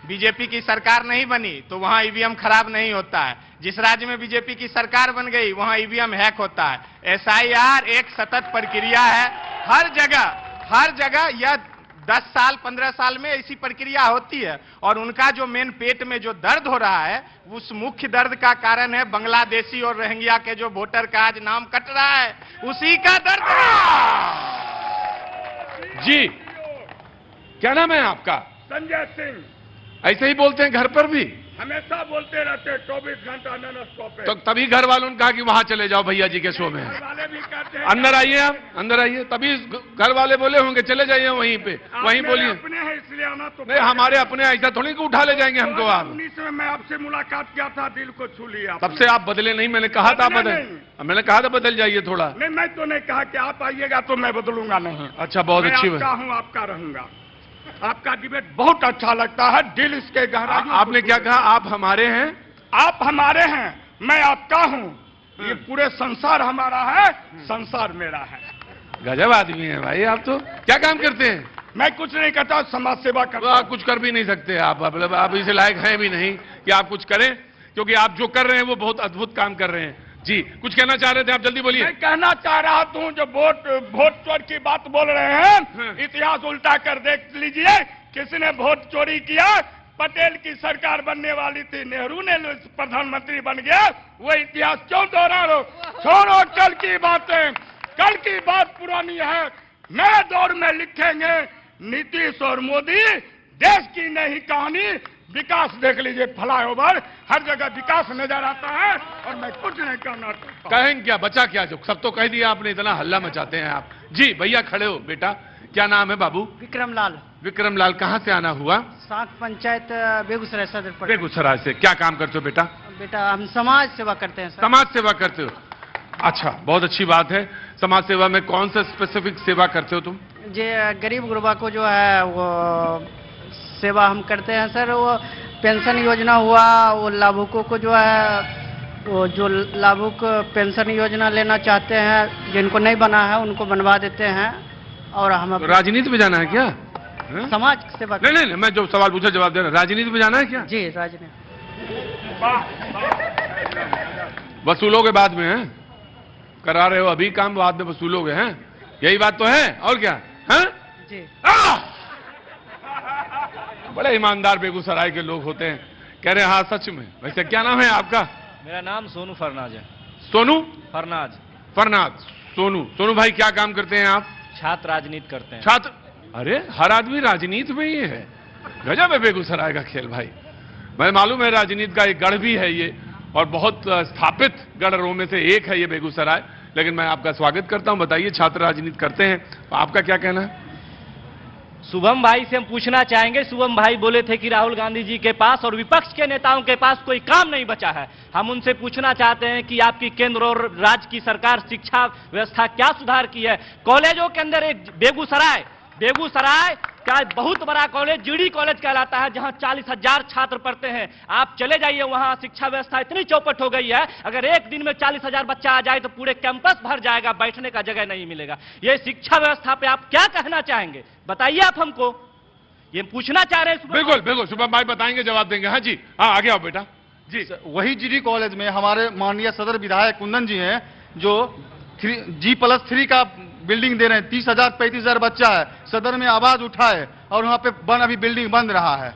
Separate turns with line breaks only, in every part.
BJP की सरकार नहीं बनी तो वहां ईवीएम खराब नहीं होता है। जिस राज्य में बीजेपी की सरकार बन गई वहां ईवीएम हैक होता है। एसआईआर एक सतत प्रक्रिया है, हर जगह यह 10 साल 15 साल में ऐसी प्रक्रिया होती है। और उनका जो मेन पेट में जो दर्द हो रहा है उस मुख्य दर्द का कारण है बांग्लादेशी और रोहिंग्या के जो वोटर का आज नाम कट रहा है, उसी का दर्द
जी। क्या नाम है आपका?
संजय सिंह।
ऐसे ही बोलते हैं घर पर भी?
हमेशा बोलते रहते, 24 घंटा नॉन स्टॉप।
तो तभी घर वालों ने कहा कि वहां चले जाओ, भैया जी के शो में।
घर वाले भी कहते हैं
अंदर आइए, आप अंदर आइए। तभी घर वाले बोले होंगे चले जाइए वहीं पे, वहीं बोलिए।
अपने हैं इसलिए आना तो
नहीं, हमारे अपने ऐसा थोड़ी कि उठा ले जाएंगे हमको आप।
2019 में मैं आपसे मुलाकात किया था, दिल को छू लिया।
तब से आप बदले नहीं, मैंने कहा था मैंने कहा था बदल जाइए थोड़ा।
नहीं, मैं तो नहीं कहा कि आप आइएगा तो मैं बदलूंगा नहीं।
अच्छा, बहुत अच्छी बात।
आपका हूँ, आपका रहूंगा। आपका डिबेट बहुत अच्छा लगता है, दिल इसके गहरा।
आपने क्या कहा? आप हमारे हैं?
आप हमारे हैं, मैं आपका हूँ। ये पूरे संसार हमारा है, संसार मेरा है।
गजब आदमी है भाई आप तो। क्या काम करते हैं?
मैं कुछ नहीं करता, समाज सेवा करता।
आप कुछ कर भी नहीं सकते आप, मतलब आप इसे लायक हैं भी नहीं कि आप कुछ करें, क्योंकि आप जो कर रहे हैं वो बहुत अद्भुत काम कर रहे हैं। जी, कुछ कहना चाह रहे थे आप, जल्दी बोलिए।
मैं कहना चाह रहा हूं, जो वोट चोर की बात बोल रहे हैं, इतिहास उल्टा कर देख लीजिए। किसने वोट चोरी किया? पटेल की सरकार बनने वाली थी, नेहरू ने प्रधानमंत्री बन गया। वो इतिहास क्यों दोहरा रहे हो? छोड़ो कल की बातें, कल की बात पुरानी है। नए दौर में लिखेंगे नीतीश और मोदी, देश की नई कहानी। विकास देख लीजिए, फ्लाईओवर हर जगह विकास नजर आता है, और मैं कुछ नहीं कहना चाहता।
कहेंगे क्या, बचा क्या? जो सब तो कह दिया आपने, इतना हल्ला मचाते हैं आप। जी भैया खड़े हो। बेटा क्या नाम है? बाबू
विक्रम लाल।
विक्रम लाल, कहाँ से आना हुआ?
साख पंचायत बेगूसराय सदर।
बेगूसराय से। क्या काम करते हो बेटा?
बेटा हम समाज सेवा करते हैं सर।
समाज सेवा करते हो? अच्छा, बहुत अच्छी बात है। समाज सेवा में कौन सा स्पेसिफिक सेवा करते हो तुम?
जे गरीब गुरबा को जो है वो सेवा हम करते हैं सर। वो पेंशन योजना हुआ, वो लाभुकों को जो है, वो जो लाभुक पेंशन योजना लेना चाहते हैं, जिनको नहीं बना है उनको बनवा देते हैं। और हम
राजनीति में जाना है क्या?
समाज सेवा।
नहीं नहीं, मैं जो सवाल पूछा जवाब दे रहा। राजनीति में जाना है क्या?
जी, राजनीति।
वसूलोगे बाद में हैं? करा रहे हो अभी काम, बाद में वसूलोगे हैं, यही बात तो है। और क्या है?
जी।
बड़े ईमानदार बेगूसराय के लोग होते हैं। कह रहे हैं हाँ सच में। वैसे क्या नाम है आपका?
मेरा नाम सोनू फरनाज है।
सोनू
फरनाज।
फरनाज। सोनू भाई क्या काम करते हैं आप?
छात्र राजनीति करते हैं।
छात्र? अरे हर आदमी राजनीति में ही है। गजब है बेगूसराय का खेल भाई। मैं मालूम है राजनीति का एक गढ़ भी है ये, और बहुत स्थापित गढ़ों में से एक है ये बेगूसराय। लेकिन मैं आपका स्वागत करता हूं। बताइए, छात्र राजनीति करते हैं, आपका क्या कहना है?
शुभम भाई से हम पूछना चाहेंगे। शुभम भाई बोले थे कि राहुल गांधी जी के पास और विपक्ष के नेताओं के पास कोई काम नहीं बचा है। हम उनसे पूछना चाहते हैं कि आपकी केंद्र और राज्य की सरकार शिक्षा व्यवस्था क्या सुधार की है? कॉलेजों के अंदर एक बेगूसराय का बहुत बड़ा कॉलेज जीडी कॉलेज कहलाता है, जहां 40,000 छात्र पढ़ते हैं। आप चले जाइए, वहां शिक्षा व्यवस्था इतनी चौपट हो गई है, अगर एक दिन में 40,000 बच्चा आ जाए तो पूरे कैंपस भर जाएगा, बैठने का जगह नहीं मिलेगा। ये शिक्षा व्यवस्था पे आप क्या कहना चाहेंगे? बताइए आप हमको, ये पूछना चाह रहे हैं।
बिल्कुल बिल्कुल, शुभम भाई बताएंगे, जवाब देंगे। हाँ जी, हाँ आगे आओ बेटा जी।
वही जीडी कॉलेज में हमारे माननीय सदर विधायक कुंदन जी हैं, जो G+3 का बिल्डिंग दे रहे हैं। 30,000 35,000 बच्चा है, सदर में आवाज उठाए, और वहाँ पे अभी बिल्डिंग बन रहा है।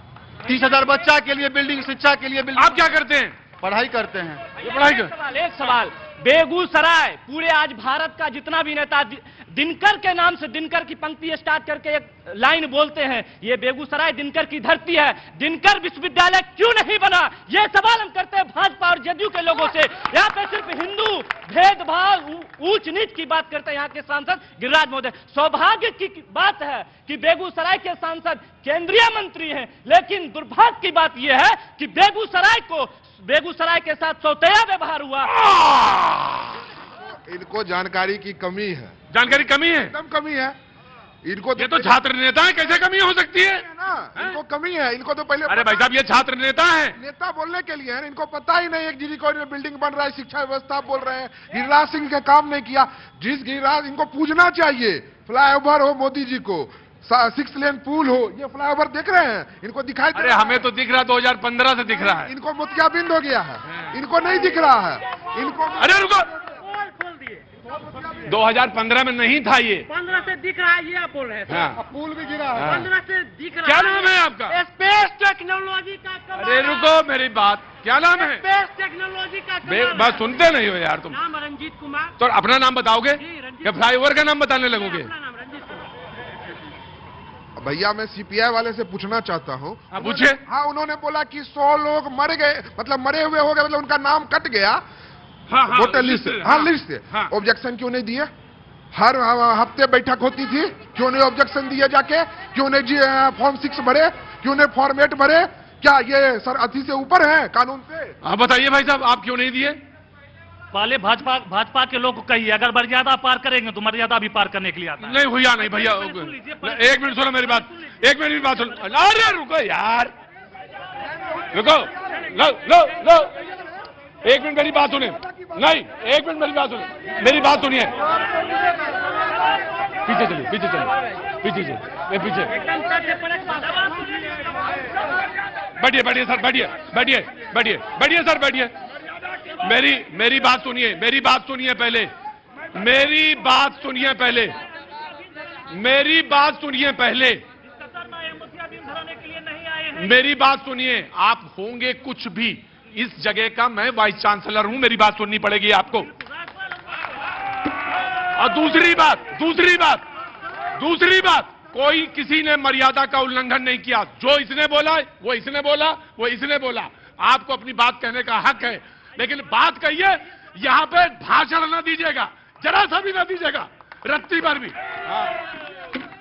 30,000 बच्चा के लिए बिल्डिंग, शिक्षा के लिए बिल्डिंग।
आप क्या करते हैं?
पढ़ाई करते हैं।
ये पढ़ाई
एक सवाल, बेगूसराय पूरे आज भारत का जितना भी नेता दिनकर के नाम से दिनकर की पंक्ति स्टार्ट करके एक लाइन बोलते हैं, ये बेगूसराय दिनकर की धरती है। दिनकर विश्वविद्यालय क्यों नहीं बना? ये सवाल हम करते हैं भाजपा और जदयू के लोगों से। यहाँ पे सिर्फ हिंदू भेदभाव, ऊंच नीच की बात करते हैं यहाँ के सांसद गिरिराज महोदय। सौभाग्य की बात है कि बेगूसराय के सांसद केंद्रीय मंत्री हैं, लेकिन दुर्भाग्य की बात यह है कि बेगूसराय के साथ सौतेला व्यवहार हुआ।
इनको जानकारी की कमी है।
जानकारी कमी है?
एकदम कमी है इनको।
ये तो छात्र नेता है, कैसे कमी हो सकती है
ना? इनको कमी है, इनको तो पहले।
अरे भाई साहब, ये छात्र नेता है।
नेता बोलने के लिए है, इनको पता ही नहीं। एक जीडी कॉलेज में बिल्डिंग बन रहा है, शिक्षा व्यवस्था बोल रहे हैं। गिरिराज सिंह का काम नहीं किया। जिस गिरिराज, इनको पूछना चाहिए। फ्लाईओवर हो मोदी जी को, 6 लेन पुल हो, ये फ्लाईओवर देख रहे हैं, इनको दिखाई दे
अरे
रहा है?
हमें तो दिख रहा 2015 से दिख रहा है।
इनको मोतियाबिंद हो गया है, इनको नहीं दिख रहा है, इनको
अरे रुको, 2015 में नहीं था ये।
15 से दिख रहा है, ये पुल है
हाँ।
पुल भी गिरा है।
15 से दिख रहा
क्या नाम है आपका?
स्पेस टेक्नोलॉजी का कमाल
अरे रुको, मेरी बात, क्या नाम है?
स्पेस टेक्नोलॉजी का
बस सुनते नहीं हो यार तुम।
नाम रंजीत कुमार।
तो अपना नाम बताओगे
रंजीत
या फ्लाईओवर का नाम बताने लगोगे?
अपना नाम रंजीत कुमार।
भैया मैं सीपीआई वाले से पूछना चाहता हूँ।
हाँ, पूछिए।
हाँ, उन्होंने बोला कि 100 लोग मर गए, मतलब मरे हुए हो गए, मतलब उनका नाम कट गया
हाँ,
वोटर लिस्ट से। हाँ, लिस्ट से।
हाँ।
ऑब्जेक्शन क्यों नहीं दिए? हर हफ्ते बैठक होती थी, क्यों नहीं ऑब्जेक्शन दिए जाके? क्यों नहीं फॉर्म 6 भरे? क्यों नहीं फॉर्म 8 भरे? क्या ये सर अति से ऊपर है कानून से?
आप बताइए भाई साहब, आप क्यों नहीं दिए?
पहले भाजपा के लोग को कहिए, अगर मर्यादा पार करेंगे तो मर्यादा भी पार करने के लिए आता है।
नहीं भैया, नहीं भैया, एक मिनट सुनो मेरी बात, एक मिनट मेरी बात सुनो। अरे रुको यार, रुको, लो लो लो, एक मिनट मेरी बात सुनिए। नहीं, एक मिनट मेरी बात सुनिए, मेरी बात सुनिए। पीछे चलिए, पीछे चलिए, पीछे चलिए, पीछे बैठिए, बैठिए सर, बैठिए, बैठिए, बैठिए, बैठिए सर, बैठिए। मेरी बात सुनिए, मेरी बात सुनिए पहले, मेरी बात सुनिए पहले, मेरी बात सुनिए पहले, मेरी बात सुनिए। आप होंगे कुछ भी, इस जगह का मैं वाइस चांसलर हूं, मेरी बात सुननी पड़ेगी आपको। और दूसरी बात, कोई किसी ने मर्यादा का उल्लंघन नहीं किया। जो इसने बोला वो इसने बोला, वो इसने बोला। आपको अपनी बात कहने का हक है, लेकिन बात कहिए, यहां पे भाषण न दीजिएगा, जरा सा भी न दीजिएगा, रत्ती भर भी।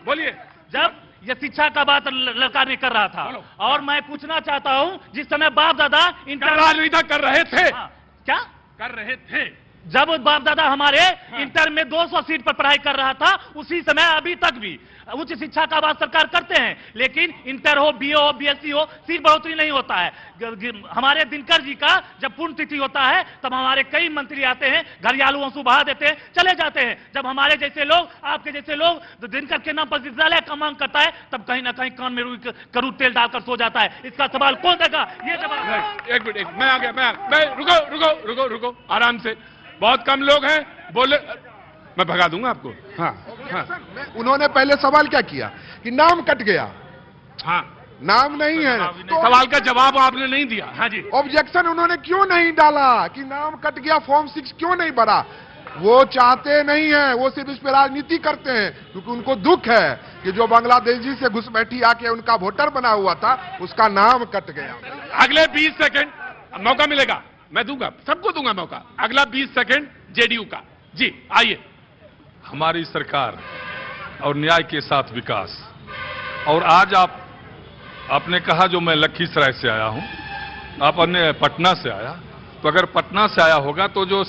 बोलिए।
जब ये शिक्षा का बात लड़का ने कर रहा था, और मैं पूछना चाहता हूं, जिस समय बाप दादा
कर रहा नहीं था, कर रहे थे।
क्या
कर रहे थे?
जब बाप दादा हमारे इंटर में 200 सीट पर पढ़ाई कर रहा था, उसी समय अभी तक भी उच्च शिक्षा का बात सरकार करते हैं, लेकिन इंटर हो, बीए हो, बीएससी हो, सीट बढ़ोतरी नहीं होता है। हमारे दिनकर जी का जब पुण्यतिथि होता है, तब हमारे कई मंत्री आते हैं, घरियालू आंसू बहा देते हैं, चले जाते हैं। जब हमारे जैसे लोग, आपके जैसे लोग दिनकर के नाम पर विद्यालय का मांग करता है, तब कहीं ना कहीं कान में करूर तेल डालकर सो जाता है। इसका सवाल कौन देगा? ये जवाब।
एक मिनट, मैं आ गया, मैं रुको, आराम से, बहुत कम लोग हैं, बोले मैं भगा दूंगा आपको। हाँ, हाँ,
उन्होंने पहले सवाल क्या किया कि नाम कट गया।
हाँ,
नाम नहीं है तो
सवाल का जवाब आपने नहीं दिया। हाँ जी,
ऑब्जेक्शन उन्होंने क्यों नहीं डाला कि नाम कट गया, फॉर्म 6 क्यों नहीं भरा? वो चाहते नहीं है, वो सिर्फ इस पे राजनीति करते हैं, क्योंकि उनको दुख है कि जो बांग्लादेशी से घुसपैठी आके उनका वोटर बना हुआ था, उसका नाम कट गया।
अगले 20 सेकंड मौका मिलेगा, मैं दूंगा, सबको दूंगा मौका। अगला 20 सेकंड जेडीयू का। जी आइए।
हमारी सरकार और न्याय के साथ विकास। और आज आपने कहा जो मैं लखीसराय से आया हूं, आपने पटना से आया, तो अगर पटना से आया होगा तो जो